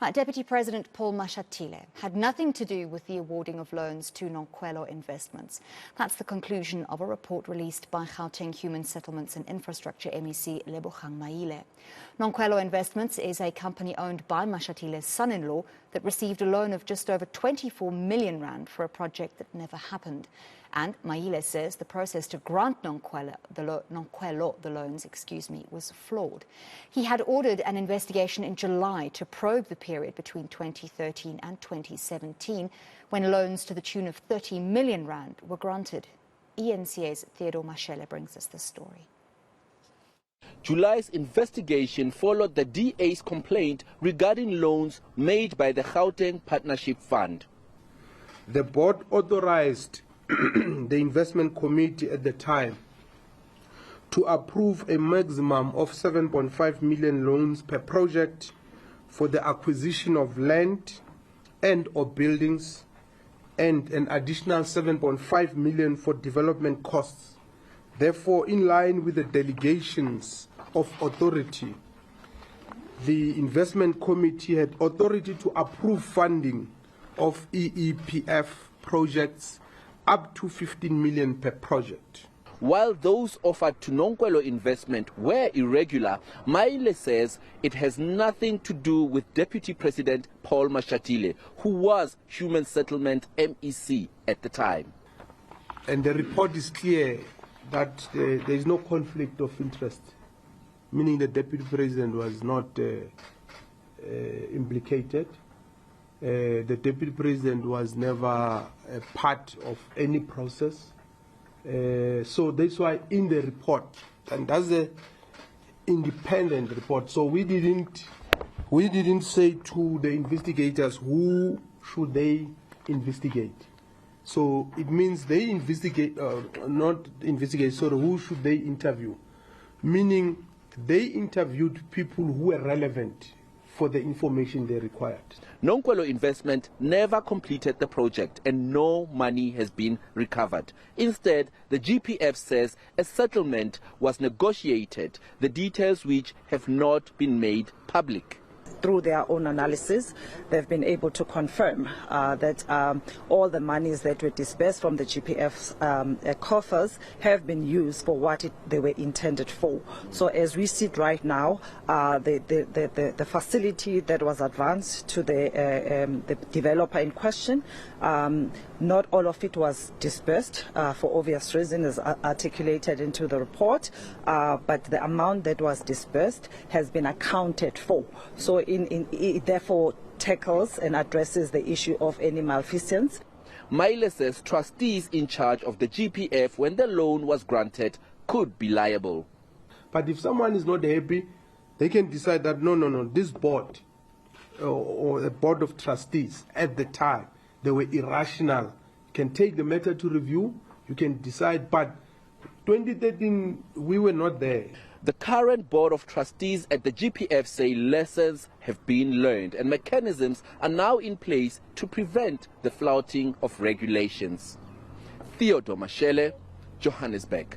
Deputy President Paul Mashele had nothing to do with the awarding of loans to Nonkwelo Investments. That's the conclusion of a report released by Gauteng Human Settlements and Infrastructure MEC Lebogang Maile. Nonkwelo Investments is a company owned by Mashele's son-in-law that received a loan of just over 24 million rand for a project that never happened. And Maile says the process to grant Nonkwelo the loans was flawed. He had ordered an investigation in July to probe the period between 2013 and 2017, when loans to the tune of 30 million rand were granted. eNCA's Theodor Mashele brings us the story. July's investigation followed the DA's complaint regarding loans made by the Gauteng Partnership Fund. The board authorized the investment committee at the time to approve a maximum of 7.5 million loans per project for the acquisition of land and or buildings, and an additional 7.5 million for development costs. Therefore, in line with the delegations of authority, the investment committee had authority to approve funding of EEPF projects up to 15 million per project. While those offered to Nonkwelo Investment were irregular, Maile says it has nothing to do with Deputy President Paul Mashele, who was Human Settlement MEC at the time. And the report is clear that there is no conflict of interest, meaning the Deputy President was not implicated. The Deputy President was never a part of any process. So that's why in the report, and that's an independent report, so we didn't say to the investigators who should they investigate. So it means they investigate, not investigate, sorry, who should they interview? Meaning they interviewed people who were relevant for the information they required. Nonkwelo Investment never completed the project and no money has been recovered. Instead, the GPF says a settlement was negotiated, the details which have not been made public. Through their own analysis, they've been able to confirm that all the monies that were disbursed from the GPF's coffers have been used for what they were intended for. So as we sit right now, the facility that was advanced to the developer in question, not all of it was disbursed for obvious reasons as articulated into the report, but the amount that was disbursed has been accounted for. So it therefore tackles and addresses the issue of any malfeasance. Maile says trustees in charge of the GPF when the loan was granted could be liable. But if someone is not happy, they can decide that no, this board or the board of trustees at the time, they were irrational. You can take the matter to review, you can decide, but 2013, we were not there. The current board of trustees at the GPF say lessons have been learned and mechanisms are now in place to prevent the flouting of regulations. Theodor Mashele, Johannesburg.